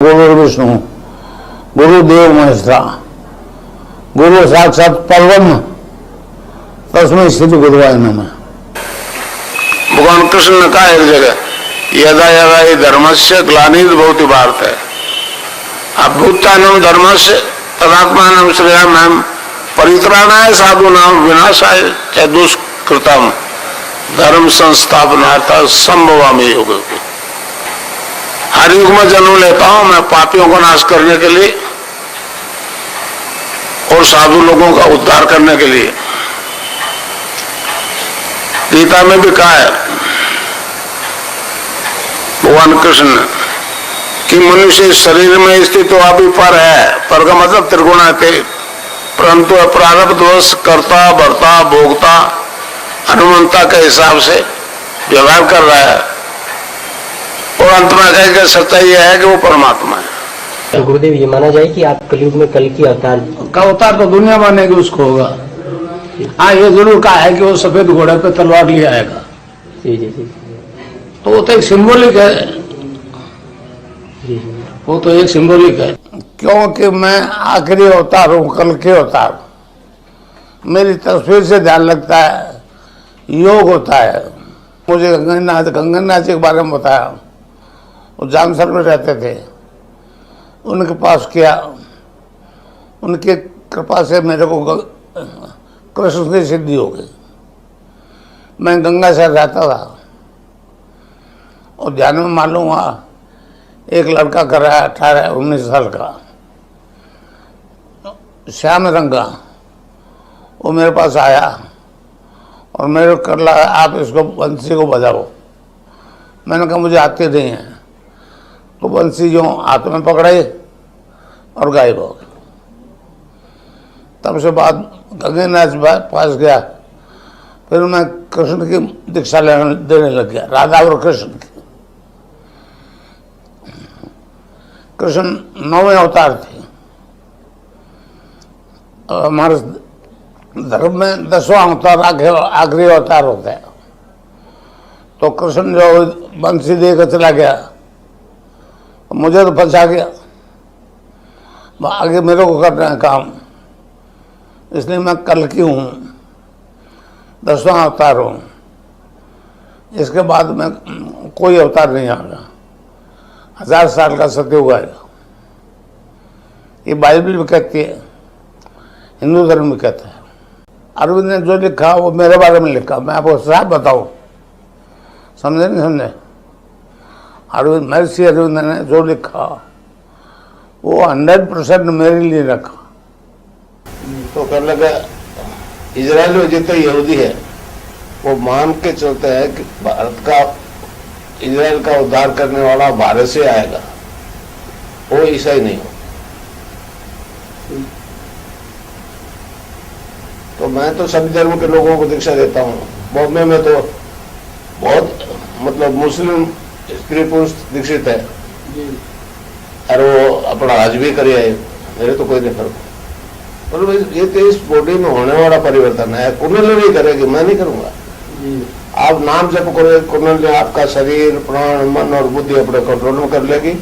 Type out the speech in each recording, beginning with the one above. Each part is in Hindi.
गुरु विष्णु गुरुदेव महेश्वरा गुरु साक्षात परब्रह्म तस्मै श्री गुरुवाय नमः। भगवान कृष्ण ने कहा एक जगह यदा यदा ही धर्मस्य ग्लानिर्भवति भारत है अभ्युत्थानं धर्मस्य तदात्मानं श्रेयामहं परित्राणाय साधूनां विनाशाय च दुष्कृतं धर्म संस्थापनार्थं संभवामि युगे। हर युग में जन्म लेता हूं मैं पापियों को नाश करने के लिए और साधु लोगों का उद्धार करने के लिए। गीता में भी कहा है भगवान कृष्ण कि मनुष्य शरीर में स्थित तो अभी पर है, पर का मतलब त्रिगुणातीत, परंतु प्रारब्धवश कर्ता भर्ता भोक्ता हनुमंता के हिसाब से व्यवहार कर रहा है और अंत में कहेगा सच्चाई यह है कि वो परमात्मा है। गुरुदेव, ये माना जाए कि आप कलयुग में कल की अवतार का अवतार तो दुनिया मानेगी उसको होगा। हाँ, ये जरूर कहा है कि वो सफेद घोड़े पे तलवार लिए आएगा। जी जी जी तो वो तो एक सिंबॉलिक है। जी वो तो एक सिंबॉलिक है, क्योंकि मैं आखिरी अवतार हूँ, कल के अवतार। मेरी तस्वीर से ध्यान लगता है, योग होता है। मुझे गंगन्नाथ जी के बारे में बताया, वो जामसर में रहते थे, उनके पास किया, उनकी कृपा से मेरे को कृष्ण की सिद्धि हो गई। मैं गंगा शहर रहता था और ध्यान में मालूम हुआ एक लड़का कर रहा है 18-19 साल का, श्याम रंग का, वो मेरे पास आया और मेरे को कर लगा आप इसको बंसी को बजाओ। मैंने कहा मुझे आती नहीं है, तो बंसी जो हाथ में पकड़ाई और गायब हो गई। तब से बाद गंगेनाथ पास गया, फिर मैं कृष्ण की दीक्षा देने लग गया, राधा और कृष्ण की। कृष्ण 9वें अवतार थे। हमारे धर्म में 10वां अवतार आखिरी अवतार होता है। तो कृष्ण जो बंसी देकर चला गया, मुझे तो फंसा गया, आगे मेरे को करना है काम, इसलिए मैं कल की हूँ, 10वां अवतार हूँ। इसके बाद में कोई अवतार नहीं आएगा, 1000 साल का सतयुग आएगा। ये बाइबल भी कहती है, हिंदू धर्म भी कहता है। अरविंद ने जो लिखा वो मेरे बारे में लिखा, मैं आपको साफ बताऊं, समझे नहीं समझे? अरविंद, महर्षि अरविंद ने जो लिखा वो 100% मेरे लिए रखा। तो कर लगा इजराइल में जितने यहूदी है वो मान के चलते हैं कि भारत का, इजराइल का उद्धार करने वाला भारत से आएगा, वो ईसाई नहीं हो। तो मैं तो सभी धर्म के लोगों को दीक्षा देता हूँ। बॉम्बे में तो बहुत मतलब मुस्लिम स्त्री पुरुष दीक्षित है और वो अपना हज भी करे है, मेरे तो कोई नहीं फर्क। पर ये तो इस बॉडी में होने वाला परिवर्तन है, कुंडली नहीं करेगी, मैं नहीं करूंगा। आप नाम जप करोगे, कुंडली आपका शरीर प्राण मन और बुद्धि अपने कंट्रोल में कर लेगी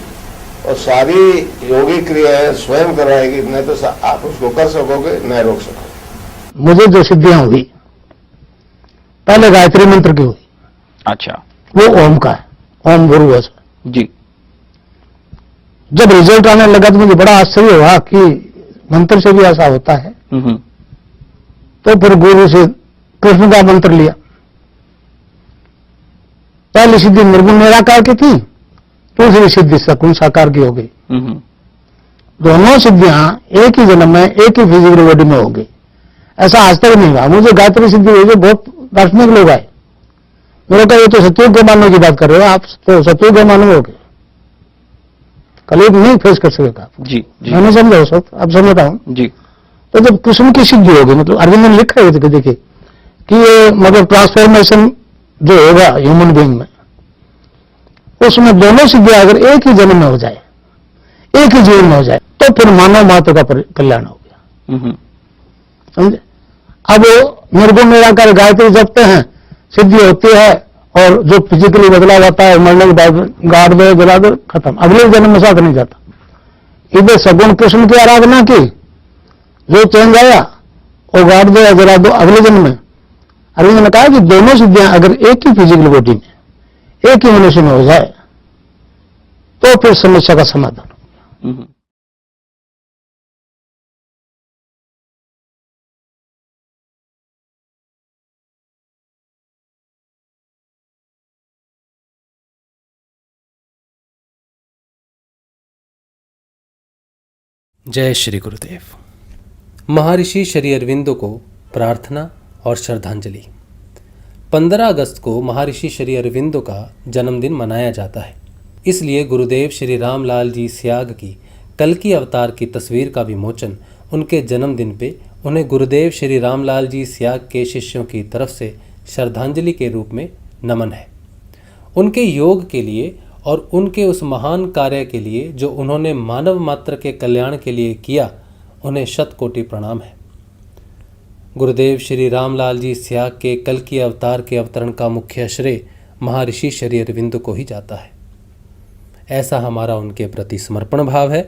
और सारी योगी क्रियाएं स्वयं कराएगी, नहीं तो आप उसको कर सकोगे नहीं रोक सकोगे। मुझे जो सिद्धियां हुई, पहले गायत्री मंत्र की हुई। अच्छा, वो ओम का है, ओम गुरु है जी। जब रिजल्ट आने लगा तो मुझे बड़ा आश्चर्य हुआ कि मंत्र से भी ऐसा होता है। तो फिर गुरु से कृष्ण का मंत्र लिया। पहली सिद्धि निर्गुण निराकार की थी, दूसरी सिद्धि सगुण साकार की हो गई। दोनों सिद्धियां एक ही जन्म में एक ही फिजिकल बॉडी में हो गई। ऐसा आज तक नहीं हुआ। मुझे गायत्री सिद्धि हुई, बहुत दार्शनिक लोग आए, मेरे को ये तो सतयुग के मानव की बात कर रहे हो आप, तो सतयुग के मानव हो गए, कलयुग नहीं फेस कर सकेगा। जी, जी। मैंने समझा उस वक्त, अब समझता हूं जी। तो जब कृष्ण की सिद्धि होगी, मतलब अरविंद ने लिखा है देखिए कि ये मतलब ट्रांसफॉर्मेशन जो होगा ह्यूमन बीइंग में, उसमें दोनों सिद्धियां अगर एक ही जन्म में हो जाए, एक ही जीवन में हो जाए, तो फिर मानव मात्र का कल्याण हो गया। समझे? अब निर्गुण निराकार गायत्री जपते हैं, सिद्धि होती है और जो फिजिकली बदलाव होता है मरने के बाद गाड़ दो जला दो, खत्म, अगले जन्म में साथ नहीं जाता। इधर सगुण कृष्ण की आराधना की, जो चेंज आया वो गाड़ दो जरा दो अगले जन्म में। अरविंद ने कहा कि दोनों सिद्धियां अगर एक ही फिजिकल बॉडी में, एक ही मनुष्य में हो जाए तो फिर समस्या का समाधान। जय श्री गुरुदेव। महर्षि श्री अरविंदो को प्रार्थना और श्रद्धांजलि। 15 अगस्त को महर्षि श्री अरविंदो का जन्मदिन मनाया जाता है। इसलिए गुरुदेव श्री रामलाल जी स्याग की कल्कि अवतार की तस्वीर का विमोचन उनके जन्मदिन पे उन्हें गुरुदेव श्री रामलाल जी स्याग के शिष्यों की तरफ से श्रद्धांजलि के रूप में नमन है। उनके योग के लिए और उनके उस महान कार्य के लिए जो उन्होंने मानव मात्र के कल्याण के लिए किया, उन्हें शत कोटि प्रणाम है। गुरुदेव श्री रामलाल जी स्याग के कल्कि अवतार के अवतरण का मुख्य श्रेय महर्षि श्री अरविंद को ही जाता है। ऐसा हमारा उनके प्रति समर्पण भाव है।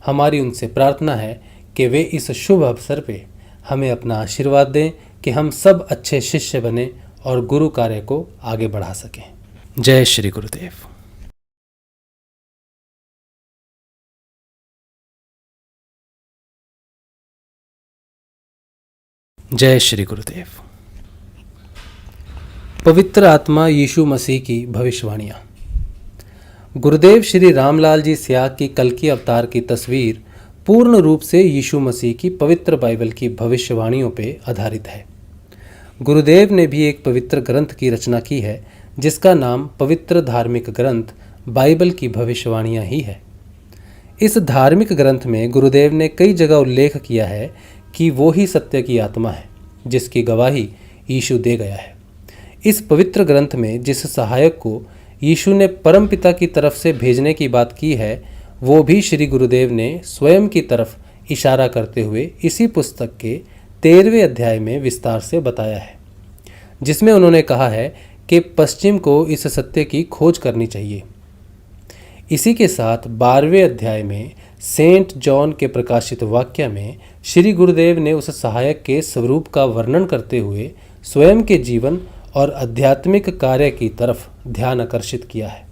हमारी उनसे प्रार्थना है कि वे इस शुभ अवसर पे हमें अपना आशीर्वाद दें कि हम सब अच्छे शिष्य बने और गुरु कार्य को आगे बढ़ा सकें। जय श्री गुरुदेव। जय श्री गुरुदेव। पवित्र आत्मा यीशु मसीह की भविष्यवाणियाँ। गुरुदेव श्री रामलाल जी स्याग की कल्कि अवतार की तस्वीर पूर्ण रूप से यीशु मसीह की पवित्र बाइबल की भविष्यवाणियों पर आधारित है। गुरुदेव ने भी एक पवित्र ग्रंथ की रचना की है जिसका नाम पवित्र धार्मिक ग्रंथ बाइबल की भविष्यवाणियाँ ही है। इस धार्मिक ग्रंथ में गुरुदेव ने कई जगह उल्लेख किया है कि वो ही सत्य की आत्मा है जिसकी गवाही यीशु दे गया है। इस पवित्र ग्रंथ में जिस सहायक को यीशु ने परमपिता की तरफ से भेजने की बात की है, वो भी श्री गुरुदेव ने स्वयं की तरफ इशारा करते हुए इसी पुस्तक के 13वें अध्याय में विस्तार से बताया है, जिसमें उन्होंने कहा है कि पश्चिम को इस सत्य की खोज करनी चाहिए। इसी के साथ 12वें अध्याय में सेंट जॉन के प्रकाशित वाक्य में श्री गुरुदेव ने उस सहायक के स्वरूप का वर्णन करते हुए स्वयं के जीवन और आध्यात्मिक कार्य की तरफ ध्यान आकर्षित किया है।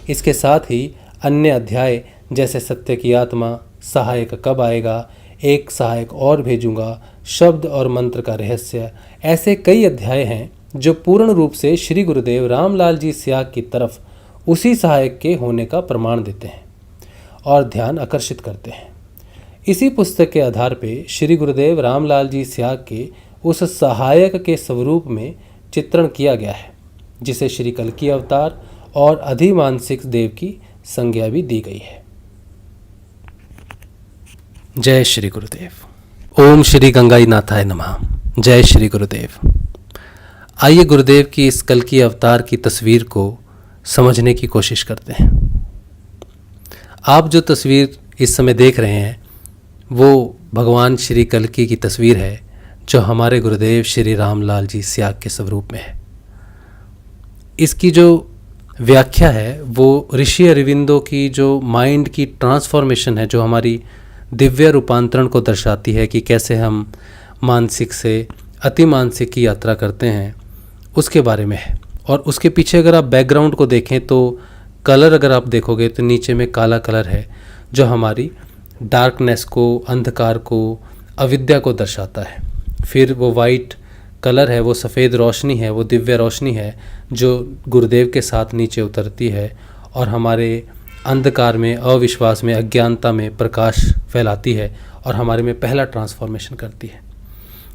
इसके साथ ही अन्य अध्याय जैसे सत्य की आत्मा, सहायक कब आएगा, एक सहायक और भेजूंगा, शब्द और मंत्र का रहस्य, ऐसे कई अध्याय हैं जो पूर्ण रूप से श्री गुरुदेव रामलाल जी स्याग की तरफ उसी सहायक के होने का प्रमाण देते हैं और ध्यान आकर्षित करते हैं। इसी पुस्तक के आधार पर श्री गुरुदेव रामलाल जी स्याग के उस सहायक के स्वरूप में चित्रण किया गया है, जिसे श्री कल्कि अवतार और अधिमानसिक देव की संज्ञा भी दी गई है। जय श्री गुरुदेव। ओम श्री गंगाई नाथाय नमः। जय श्री गुरुदेव। आइए गुरुदेव की इस कल्कि अवतार की तस्वीर को समझने की कोशिश करते हैं। आप जो तस्वीर इस समय देख रहे हैं वो भगवान श्री कल्कि की तस्वीर है जो हमारे गुरुदेव श्री रामलाल जी स्याग के स्वरूप में है। इसकी जो व्याख्या है वो ऋषि अरविंदो की जो माइंड की ट्रांसफॉर्मेशन है, जो हमारी दिव्य रूपांतरण को दर्शाती है कि कैसे हम मानसिक से अति मानसिक की यात्रा करते हैं, उसके बारे में है। और उसके पीछे अगर आप बैकग्राउंड को देखें तो कलर अगर आप देखोगे तो नीचे में काला कलर है जो हमारी डार्कनेस को, अंधकार को, अविद्या को दर्शाता है। फिर वो वाइट कलर है, वो सफ़ेद रोशनी है, वो दिव्य रोशनी है जो गुरुदेव के साथ नीचे उतरती है और हमारे अंधकार में, अविश्वास में, अज्ञानता में प्रकाश फैलाती है और हमारे में पहला ट्रांसफॉर्मेशन करती है।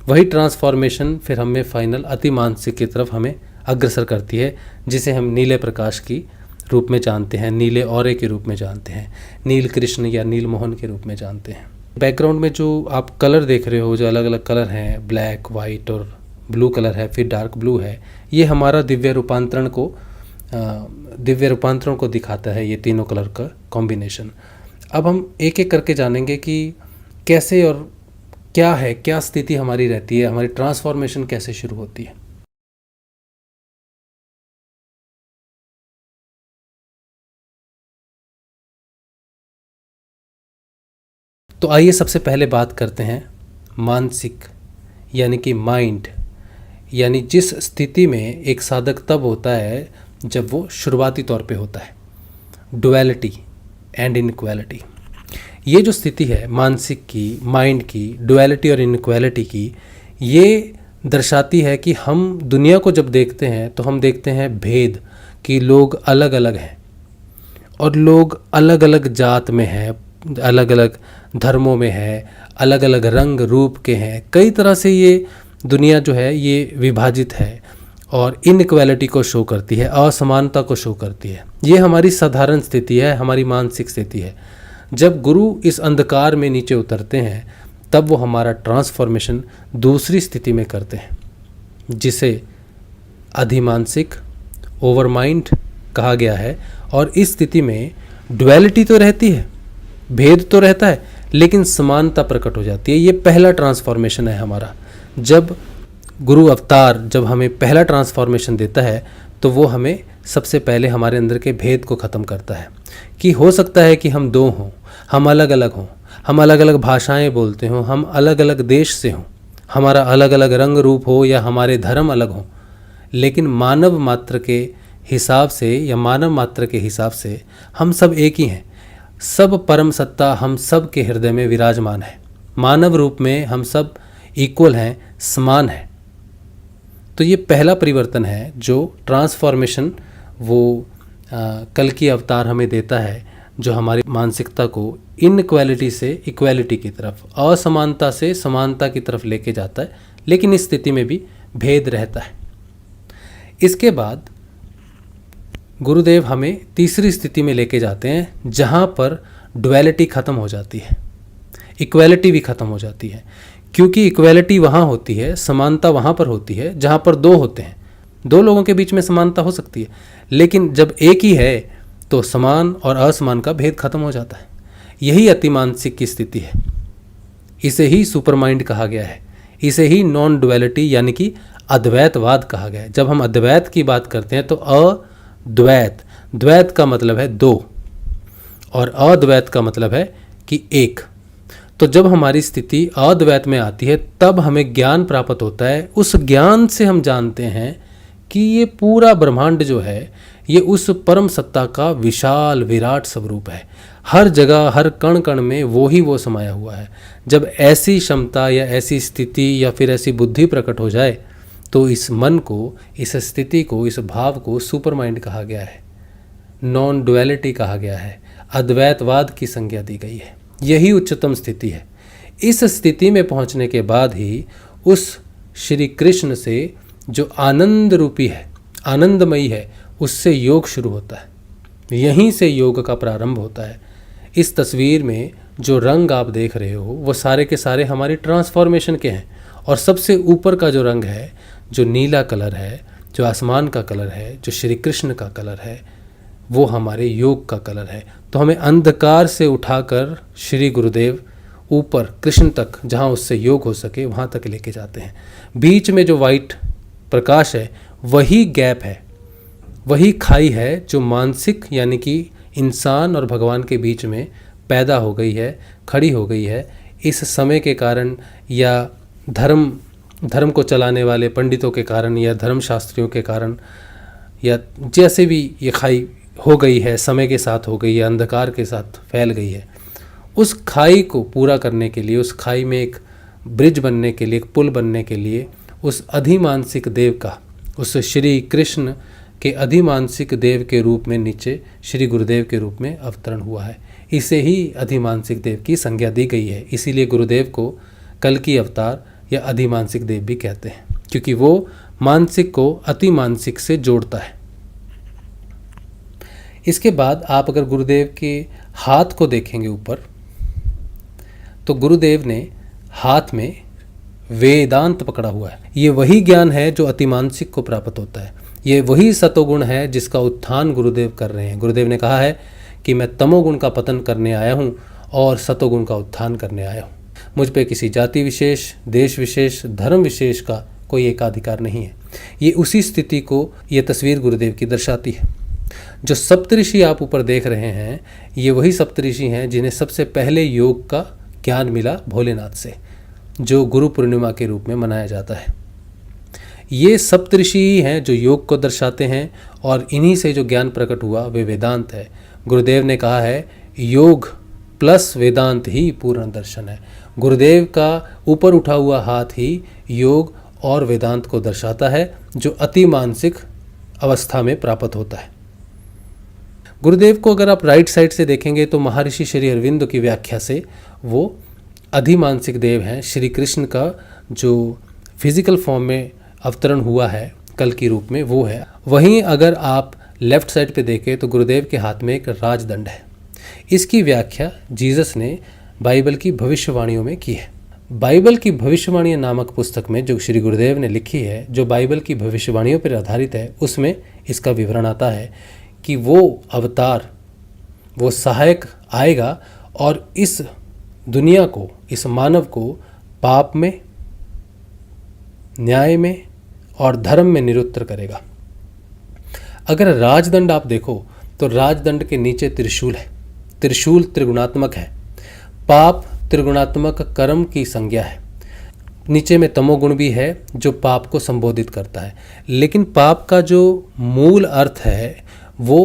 वही ट्रांसफॉर्मेशन फिर हमें फाइनल अति मानसिक की तरफ हमें अग्रसर करती है, जिसे हम नीले प्रकाश की रूप में जानते हैं, नीले ऑरे के रूप में जानते हैं, नील कृष्ण या नील मोहन के रूप में जानते हैं। बैकग्राउंड में जो आप कलर देख रहे हो, जो अलग अलग कलर हैं, ब्लैक, वाइट और ब्लू कलर है, फिर डार्क ब्लू है, ये हमारा दिव्य रूपांतरण को दिखाता है, ये तीनों कलर का कॉम्बिनेशन। अब हम एक एक करके जानेंगे कि कैसे और क्या है, क्या स्थिति हमारी रहती है, हमारी ट्रांसफॉर्मेशन कैसे शुरू होती है। तो आइए सबसे पहले बात करते हैं मानसिक यानी कि माइंड, यानी जिस स्थिति में एक साधक तब होता है जब वो शुरुआती तौर पे होता है। डुअलिटी एंड इनइक्वालिटी, ये जो स्थिति है मानसिक की, माइंड की, डुअलिटी और इनइक्वालिटी की, ये दर्शाती है कि हम दुनिया को जब देखते हैं तो हम देखते हैं भेद, कि लोग अलग अलग हैं और लोग अलग अलग जात में हैं, अलग अलग धर्मों में हैं, अलग अलग रंग रूप के हैं। कई तरह से ये दुनिया जो है ये विभाजित है और इनइक्वालिटी को शो करती है, असमानता को शो करती है। ये हमारी साधारण स्थिति है, हमारी मानसिक स्थिति है। जब गुरु इस अंधकार में नीचे उतरते हैं तब वो हमारा ट्रांसफॉर्मेशन दूसरी स्थिति में करते हैं, जिसे अधिमानसिक, ओवर माइंड कहा गया है। और इस स्थिति में डुअलिटी तो रहती है, भेद तो रहता है, लेकिन समानता प्रकट हो जाती है। ये पहला ट्रांसफॉर्मेशन है हमारा। जब गुरु अवतार जब हमें पहला ट्रांसफॉर्मेशन देता है तो वो हमें सबसे पहले हमारे अंदर के भेद को ख़त्म करता है, कि हो सकता है कि हम दो हों, हम अलग अलग हों, हम अलग अलग भाषाएं बोलते हों, हम अलग अलग देश से हों, हमारा अलग अलग रंग रूप हो या हमारे धर्म अलग हों, लेकिन मानव मात्र के हिसाब से या मानव मात्र के हिसाब से हम सब एक ही हैं। सब परम सत्ता हम सब के हृदय में विराजमान है। मानव रूप में हम सब इक्वल हैं, समान हैं। तो ये पहला परिवर्तन है जो ट्रांसफॉर्मेशन वो कल्कि अवतार हमें देता है, जो हमारी मानसिकता को इनइक्वालिटी से इक्वालिटी की तरफ, असमानता से समानता की तरफ लेके जाता है, लेकिन इस स्थिति में भी भेद रहता है। इसके बाद गुरुदेव हमें तीसरी स्थिति में लेके जाते हैं जहाँ पर डुअलिटी ख़त्म हो जाती है, इक्वालिटी भी ख़त्म हो जाती है। क्योंकि इक्वालिटी वहाँ होती है, समानता वहाँ पर होती है जहाँ पर दो होते हैं। दो लोगों के बीच में समानता हो सकती है, लेकिन जब एक ही है तो समान और असमान का भेद खत्म हो जाता है। यही अतिमानसिक की स्थिति है। इसे ही सुपर माइंड कहा गया है, इसे ही नॉन डुअलिटी यानी कि अद्वैतवाद कहा गया है। जब हम अद्वैत की बात करते हैं तो अद्वैत, द्वैत का मतलब है दो और अद्वैत का मतलब है कि एक। तो जब हमारी स्थिति अद्वैत में आती है तब हमें ज्ञान प्राप्त होता है। उस ज्ञान से हम जानते हैं कि ये पूरा ब्रह्मांड जो है ये उस परम सत्ता का विशाल विराट स्वरूप है। हर जगह, हर कण कण में वो समाया हुआ है। जब ऐसी क्षमता या ऐसी स्थिति या फिर ऐसी बुद्धि प्रकट हो जाए तो इस मन को, इस स्थिति को, इस भाव को सुपर माइंड कहा गया है, नॉन डुअलिटी कहा गया है, अद्वैतवाद की संज्ञा दी गई है। यही उच्चतम स्थिति है। इस स्थिति में पहुंचने के बाद ही उस श्री कृष्ण से जो आनंद रूपी है, आनंदमयी है, उससे योग शुरू होता है। यहीं से योग का प्रारंभ होता है। इस तस्वीर में जो रंग आप देख रहे हो वो सारे के सारे हमारी ट्रांसफॉर्मेशन के हैं। और सबसे ऊपर का जो रंग है, जो नीला कलर है, जो आसमान का कलर है, जो श्री कृष्ण का कलर है, वो हमारे योग का कलर है। तो हमें अंधकार से उठाकर श्री गुरुदेव ऊपर कृष्ण तक, जहाँ उससे योग हो सके वहाँ तक लेके जाते हैं। बीच में जो वाइट प्रकाश है वही गैप है, वही खाई है जो मानसिक यानी कि इंसान और भगवान के बीच में पैदा हो गई है, खड़ी हो गई है। इस समय के कारण या धर्म को चलाने वाले पंडितों के कारण या धर्मशास्त्रियों के कारण या जैसे भी ये खाई हो गई है, समय के साथ हो गई है, अंधकार के साथ फैल गई है। उस खाई को पूरा करने के लिए, उस खाई में एक ब्रिज बनने के लिए, एक पुल बनने के लिए उस अधिमानसिक देव का, उस श्री कृष्ण के अधिमानसिक देव के रूप में नीचे श्री गुरुदेव के रूप में अवतरण हुआ है। इसे ही अधिमानसिक देव की संज्ञा दी गई है। इसीलिए गुरुदेव को कल्कि अवतार या अधिमानसिक देव भी कहते हैं, क्योंकि वो मानसिक को अतिमानसिक से जोड़ता है। इसके बाद आप अगर गुरुदेव के हाथ को देखेंगे ऊपर, तो गुरुदेव ने हाथ में वेदांत पकड़ा हुआ है। ये वही ज्ञान है जो अतिमानसिक को प्राप्त होता है। ये वही सतोगुण है जिसका उत्थान गुरुदेव कर रहे हैं। गुरुदेव ने कहा है कि मैं तमोगुण का पतन करने आया हूँ और सतोगुण का उत्थान करने आया हूँ। मुझ पे किसी जाति विशेष, देश विशेष, धर्म विशेष का कोई एकाधिकार नहीं है। ये उसी स्थिति को ये तस्वीर गुरुदेव की दर्शाती है। जो सप्तऋषि आप ऊपर देख रहे हैं, ये वही सप्तऋषि हैं जिन्हें सबसे पहले योग का ज्ञान मिला भोलेनाथ से, जो गुरु पूर्णिमा के रूप में मनाया जाता है। ये सप्तऋषि ही हैं जो योग को दर्शाते हैं और इन्हीं से जो ज्ञान प्रकट हुआ वे वेदांत है। गुरुदेव ने कहा है योग प्लस वेदांत ही पूर्ण दर्शन है। गुरुदेव का ऊपर उठा हुआ हाथ ही योग और वेदांत को दर्शाता है जो अति मानसिक अवस्था में प्राप्त होता है। गुरुदेव को अगर आप राइट साइड से देखेंगे तो महर्षि श्री अरविंद की व्याख्या से वो अधिमानसिक देव हैं। श्री कृष्ण का जो फिजिकल फॉर्म में अवतरण हुआ है कल की रूप में वो है। वहीं अगर आप लेफ्ट साइड पे देखें तो गुरुदेव के हाथ में एक राजदंड है। इसकी व्याख्या जीसस ने बाइबल की भविष्यवाणियों में की है। बाइबल की भविष्यवाणी नामक पुस्तक में जो श्री गुरुदेव ने लिखी है, जो बाइबल की भविष्यवाणियों पर आधारित है, उसमें इसका विवरण आता है कि वो अवतार, वो सहायक आएगा और इस दुनिया को, इस मानव को पाप में, न्याय में और धर्म में निरुत्तर करेगा। अगर राजदंड आप देखो तो राजदंड के नीचे त्रिशूल है। त्रिशूल त्रिगुणात्मक है। पाप त्रिगुणात्मक कर्म की संज्ञा है। नीचे में तमोगुण भी है जो पाप को संबोधित करता है। लेकिन पाप का जो मूल अर्थ है वो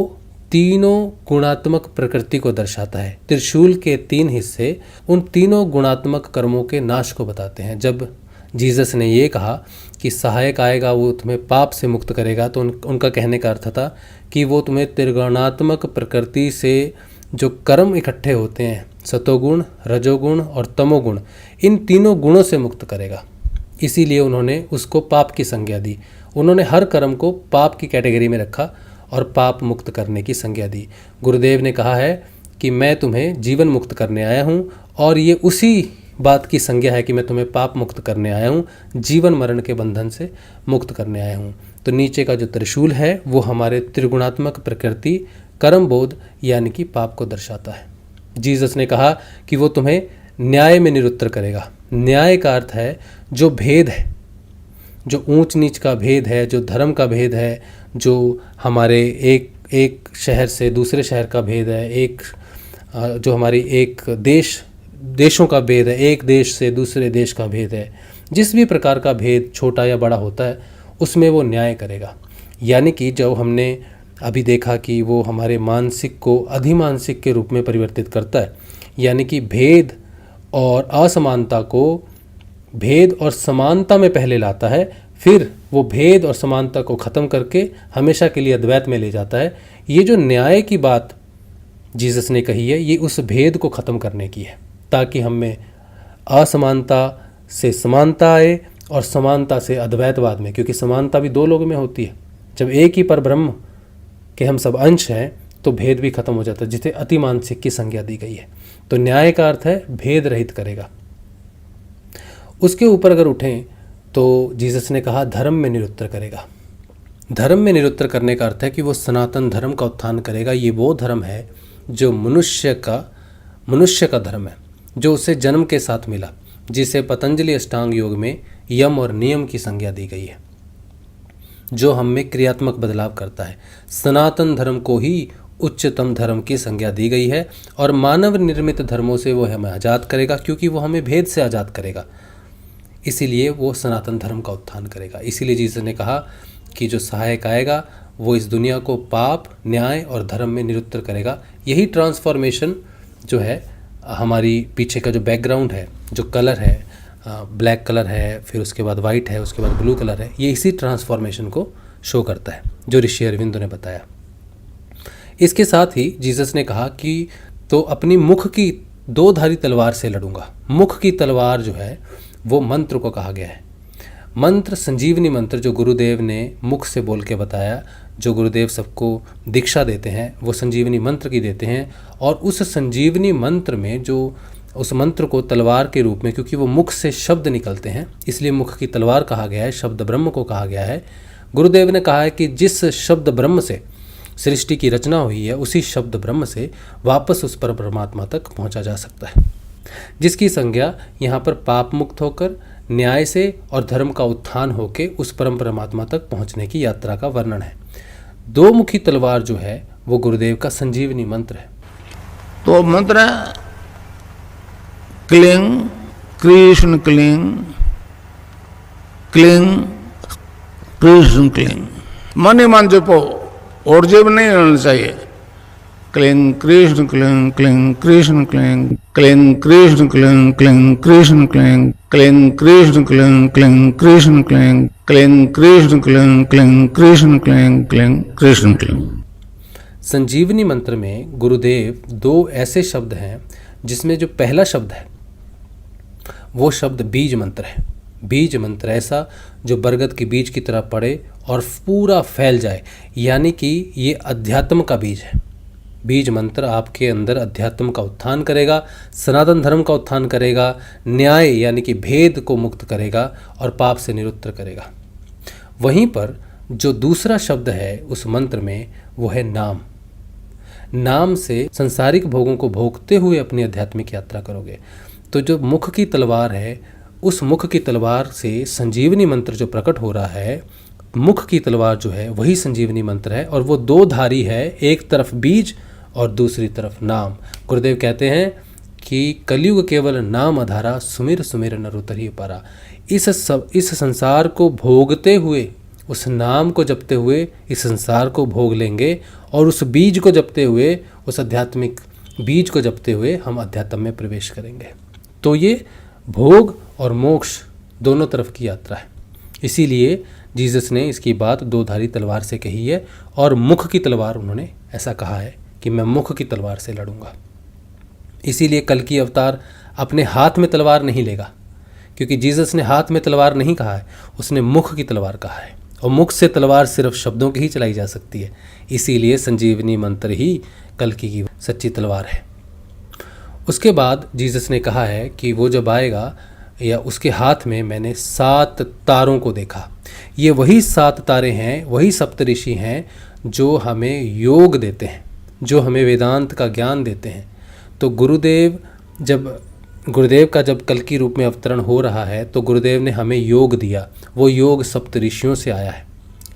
तीनों गुणात्मक प्रकृति को दर्शाता है। त्रिशूल के 3 हिस्से उन तीनों गुणात्मक कर्मों के नाश को बताते हैं। जब जीसस ने ये कहा कि सहायक आएगा वो तुम्हें पाप से मुक्त करेगा, तो उनका कहने का अर्थ था कि वो तुम्हें त्रिगुणात्मक प्रकृति से जो कर्म इकट्ठे होते हैं, सतोगुण, रजोगुण और तमोगुण, इन तीनों गुणों से मुक्त करेगा। इसीलिए उन्होंने उसको पाप की संज्ञा दी। उन्होंने हर कर्म को पाप की कैटेगरी में रखा और पाप मुक्त करने की संज्ञा दी। गुरुदेव ने कहा है कि मैं तुम्हें जीवन मुक्त करने आया हूँ और ये उसी बात की संज्ञा है कि मैं तुम्हें पाप मुक्त करने आया हूँ, जीवन मरण के बंधन से मुक्त करने आया हूँ। तो नीचे का जो त्रिशूल है वो हमारे त्रिगुणात्मक प्रकृति, कर्म बोध यानी कि पाप को दर्शाता है। जीसस ने कहा कि वो तुम्हें न्याय में निरुत्तर करेगा। न्याय का अर्थ है जो भेद है, जो ऊंच नीच का भेद है, जो धर्म का भेद है, जो हमारे एक शहर से दूसरे शहर का भेद है, जो हमारी एक देशों का भेद है, एक देश से दूसरे देश का भेद है। जिस भी प्रकार का भेद छोटा या बड़ा होता है उसमें वो न्याय करेगा। यानी कि जो हमने अभी देखा कि वो हमारे मानसिक को अधिमानसिक के रूप में परिवर्तित करता है, यानी कि भेद और असमानता को भेद और समानता में पहले लाता है, फिर वो भेद और समानता को ख़त्म करके हमेशा के लिए अद्वैत में ले जाता है। ये जो न्याय की बात जीसस ने कही है ये उस भेद को ख़त्म करने की है, ताकि हम में असमानता से समानता आए और समानता से अद्वैतवाद में, क्योंकि समानता भी 2 लोगों में होती है। जब एक ही परब्रह्म के हम सब अंश हैं तो भेद भी खत्म हो जाता है, जिसे अति मानसिक की संज्ञा दी गई है। तो न्याय का अर्थ है भेद रहित करेगा। उसके ऊपर अगर उठें तो जीसस ने कहा धर्म में निरुत्तर करेगा। धर्म में निरुत्तर करने का अर्थ है कि वो सनातन धर्म का उत्थान करेगा। ये वो धर्म है जो मनुष्य का धर्म है, जो उसे जन्म के साथ मिला, जिसे पतंजलि अष्टांग योग में यम और नियम की संज्ञा दी गई है, जो हम में क्रियात्मक बदलाव करता है। सनातन धर्म को ही उच्चतम धर्म की संज्ञा दी गई है और मानव निर्मित धर्मों से वो हमें आज़ाद करेगा, क्योंकि वो हमें भेद से आज़ाद करेगा। इसीलिए वो सनातन धर्म का उत्थान करेगा। इसीलिए जीसस ने कहा कि जो सहायक आएगा वो इस दुनिया को पाप, न्याय और धर्म में निरुत्तर करेगा। यही ट्रांसफॉर्मेशन जो है, हमारी पीछे का जो बैकग्राउंड है, जो कलर है, ब्लैक कलर है, फिर उसके बाद वाइट है, उसके बाद ब्लू कलर है, ये इसी ट्रांसफॉर्मेशन को शो करता है जो ऋषि अरविंदो ने बताया। इसके साथ ही जीसस ने कहा कि तो अपनी मुख की 2-धारी तलवार से लड़ूंगा। मुख की तलवार जो है वो मंत्र को कहा गया है। मंत्र संजीवनी मंत्र जो गुरुदेव ने मुख से बोल के बताया, जो गुरुदेव सबको दीक्षा देते हैं वो संजीवनी मंत्र की देते हैं। और उस संजीवनी मंत्र में जो उस मंत्र को तलवार के रूप में, क्योंकि वो मुख से शब्द निकलते हैं इसलिए मुख की तलवार कहा गया है, शब्द ब्रह्म को कहा गया है। गुरुदेव ने कहा है कि जिस शब्द ब्रह्म से सृष्टि की रचना हुई है उसी शब्द ब्रह्म से वापस उस पर परमात्मा तक पहुंचा जा सकता है, जिसकी संज्ञा यहाँ पर पाप मुक्त होकर न्याय से और धर्म का उत्थान होकर उस परम परमात्मा तक पहुँचने की यात्रा का वर्णन है। 2 मुखी तलवार जो है वो गुरुदेव का संजीवनी मंत्र है। तो मंत्र क्लिंग कृष्ण क्लिंग, क्लिंग कृष्ण क्लिंग। मन ही मन जपो, और जब नहीं होना चाहिए। क्लिंग कृष्ण क्लिंग, क्लिंग कृष्ण क्लिंग, क्लिंग कृष्ण क्लिंग, क्लिंग कृष्ण क्लिंग, क्लिंग कृष्ण क्लिंग, क्लिंग कृष्ण क्लिंग, क्लिंग कृष्ण क्लिंग, क्लिंग कृष्ण क्लिंग, क्लिंग कृष्ण क्लिंग। संजीवनी मंत्र में गुरुदेव दो ऐसे शब्द हैं जिसमें जो पहला शब्द है वो शब्द बीज मंत्र है। बीज मंत्र ऐसा जो बरगद के बीज की तरह पड़े और पूरा फैल जाए, यानी कि ये अध्यात्म का बीज है। बीज मंत्र आपके अंदर अध्यात्म का उत्थान करेगा, सनातन धर्म का उत्थान करेगा, न्याय यानी कि भेद को मुक्त करेगा और पाप से निरुत्तर करेगा। वहीं पर जो दूसरा शब्द है उस मंत्र में वो है नाम। नाम से संसारिक भोगों को भोगते हुए अपनी आध्यात्मिक यात्रा करोगे। तो जो मुख की तलवार है, उस मुख की तलवार से संजीवनी मंत्र जो प्रकट हो रहा है, मुख की तलवार जो है वही संजीवनी मंत्र है और वो दो धारी है, एक तरफ बीज और दूसरी तरफ नाम। गुरुदेव कहते हैं कि कलयुग केवल नाम आधारा, सुमिर सुमिर नर उतरी पारा। इस संसार को भोगते हुए, उस नाम को जपते हुए इस संसार को भोग लेंगे और उस बीज को जपते हुए, उस आध्यात्मिक बीज को जपते हुए हम अध्यात्म में प्रवेश करेंगे। तो ये भोग और मोक्ष दोनों तरफ की यात्रा है। इसीलिए जीसस ने इसकी बात दो धारी तलवार से कही है और मुख की तलवार उन्होंने ऐसा कहा है कि मैं मुख की तलवार से लड़ूंगा। इसीलिए कल की अवतार अपने हाथ में तलवार नहीं लेगा, क्योंकि जीसस ने हाथ में तलवार नहीं कहा है, उसने मुख की तलवार कहा है और मुख से तलवार सिर्फ शब्दों की ही चलाई जा सकती है। इसीलिए संजीवनी मंत्र ही कल की सच्ची तलवार है। उसके बाद जीसस ने कहा है कि वो जब आएगा या उसके हाथ में मैंने 7 तारों को देखा। ये वही 7 तारे हैं, वही सप्तऋषि हैं जो हमें योग देते हैं, जो हमें वेदांत का ज्ञान देते हैं। तो गुरुदेव का जब कल की रूप में अवतरण हो रहा है तो गुरुदेव ने हमें योग दिया। वो योग सप्तऋषियों से आया है,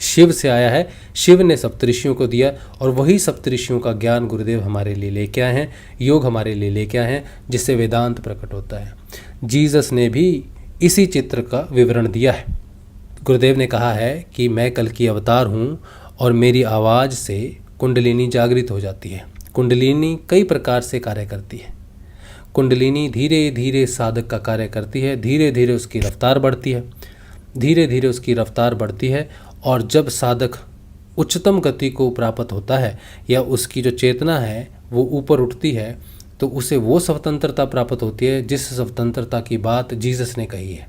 शिव से आया है। शिव ने सप्तऋषियों को दिया और वही सप्तऋषियों का ज्ञान गुरुदेव हमारे लिए लेके आए हैं, योग हमारे लिए लेके आए हैं, जिससे वेदांत प्रकट होता है। जीसस ने भी इसी चित्र का विवरण दिया है। गुरुदेव ने कहा है कि मैं कल की अवतार हूँ और मेरी आवाज़ से कुंडलिनी जागृत हो जाती है। कुंडलिनी कई प्रकार से कार्य करती है। कुंडलिनी धीरे धीरे साधक का कार्य करती है, धीरे धीरे उसकी रफ्तार बढ़ती है, धीरे धीरे उसकी रफ्तार बढ़ती है और जब साधक उच्चतम गति को प्राप्त होता है या उसकी जो चेतना है वो ऊपर उठती है तो उसे वो स्वतंत्रता प्राप्त होती है जिस स्वतंत्रता की बात जीसस ने कही है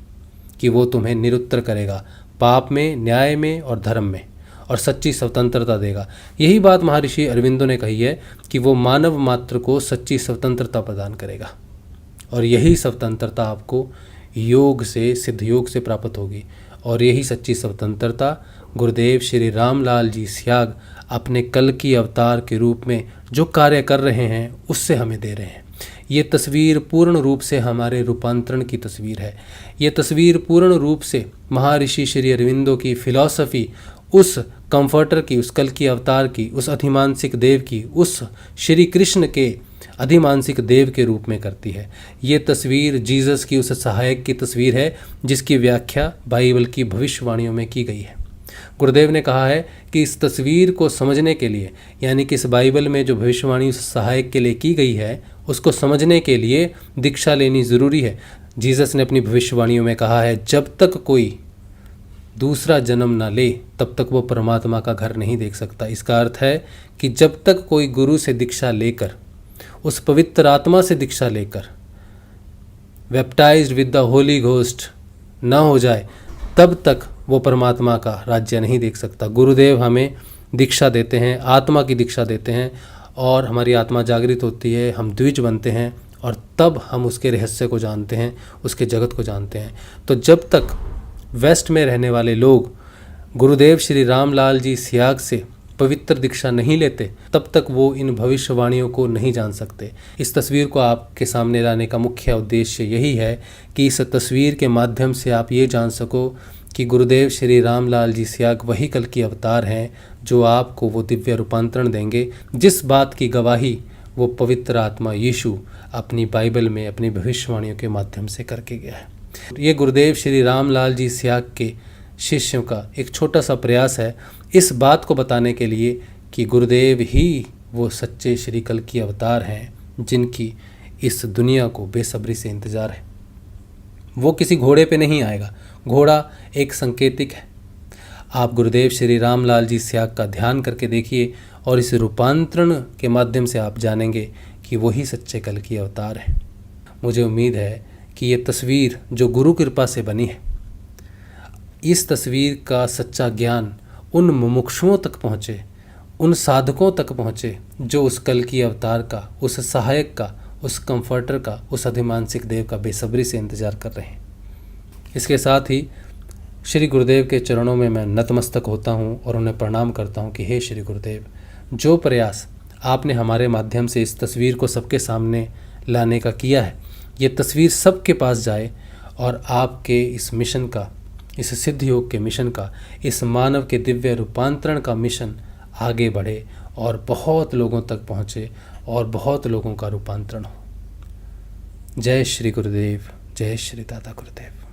कि वो तुम्हें निरुत्तर करेगा, पाप में, न्याय में और धर्म में, और सच्ची स्वतंत्रता देगा। यही बात महर्षि अरविंदो ने कही है कि वो मानव मात्र को सच्ची स्वतंत्रता प्रदान करेगा और यही स्वतंत्रता आपको योग से, सिद्ध योग से प्राप्त होगी। और यही सच्ची स्वतंत्रता गुरुदेव श्री रामलाल जी स्याग अपने कल की अवतार के रूप में जो कार्य कर रहे हैं उससे हमें दे रहे हैं। ये तस्वीर पूर्ण रूप से हमारे रूपांतरण की तस्वीर है। ये तस्वीर पूर्ण रूप से महर्षि श्री अरविंदो की फिलॉसफी, उस कंफर्टर की, उस कल की अवतार की, उस अधिमानसिक देव की, उस श्री कृष्ण के अधिमानसिक देव के रूप में करती है। ये तस्वीर जीसस की उस सहायक की तस्वीर है जिसकी व्याख्या बाइबल की भविष्यवाणियों में की गई है। गुरुदेव ने कहा है कि इस तस्वीर को समझने के लिए, यानी कि इस बाइबल में जो भविष्यवाणी उस सहायक के लिए की गई है उसको समझने के लिए दीक्षा लेनी ज़रूरी है। जीसस ने अपनी भविष्यवाणियों में कहा है जब तक कोई दूसरा जन्म ना ले तब तक वो परमात्मा का घर नहीं देख सकता। इसका अर्थ है कि जब तक कोई गुरु से दीक्षा लेकर, उस पवित्र आत्मा से दीक्षा लेकर baptised with the Holi ghost ना हो जाए तब तक वो परमात्मा का राज्य नहीं देख सकता। गुरुदेव हमें दीक्षा देते हैं, आत्मा की दीक्षा देते हैं और हमारी आत्मा जागृत होती है, हम द्विज बनते हैं और तब हम उसके रहस्य को जानते हैं, उसके जगत को जानते हैं। तो जब तक वेस्ट में रहने वाले लोग गुरुदेव श्री रामलाल जी स्याग से पवित्र दीक्षा नहीं लेते तब तक वो इन भविष्यवाणियों को नहीं जान सकते। इस तस्वीर को आपके सामने लाने का मुख्य उद्देश्य यही है कि इस तस्वीर के माध्यम से आप ये जान सको कि गुरुदेव श्री रामलाल जी स्याग वही कल की अवतार हैं जो आपको वो दिव्य रूपांतरण देंगे जिस बात की गवाही वो पवित्र आत्मा यीशु अपनी बाइबल में अपनी भविष्यवाणियों के माध्यम से करके गया है। ये गुरुदेव श्री रामलाल जी स्याग के शिष्यों का एक छोटा सा प्रयास है इस बात को बताने के लिए कि गुरुदेव ही वो सच्चे श्री कल्कि अवतार हैं जिनकी इस दुनिया को बेसब्री से इंतज़ार है। वो किसी घोड़े पे नहीं आएगा, घोड़ा एक संकेतिक है। आप गुरुदेव श्री रामलाल जी स्याग का ध्यान करके देखिए और इस रूपांतरण के माध्यम से आप जानेंगे कि वही सच्चे कल्कि अवतार है। मुझे उम्मीद है कि ये तस्वीर जो गुरु कृपा से बनी है, इस तस्वीर का सच्चा ज्ञान उन मुमुक्षुओं तक पहुँचे, उन साधकों तक पहुँचे जो उस कल्कि अवतार का, उस सहायक का, उस कंफर्टर का, उस अधिमानसिक देव का बेसब्री से इंतज़ार कर रहे हैं। इसके साथ ही श्री गुरुदेव के चरणों में मैं नतमस्तक होता हूँ और उन्हें प्रणाम करता हूँ कि हे श्री गुरुदेव, जो प्रयास आपने हमारे माध्यम से इस तस्वीर को सबके सामने लाने का किया है, ये तस्वीर सबके पास जाए और आपके इस मिशन का, इस सिद्ध योग के मिशन का, इस मानव के दिव्य रूपांतरण का मिशन आगे बढ़े और बहुत लोगों तक पहुँचे और बहुत लोगों का रूपांतरण हो। जय श्री गुरुदेव, जय श्री दादा गुरुदेव।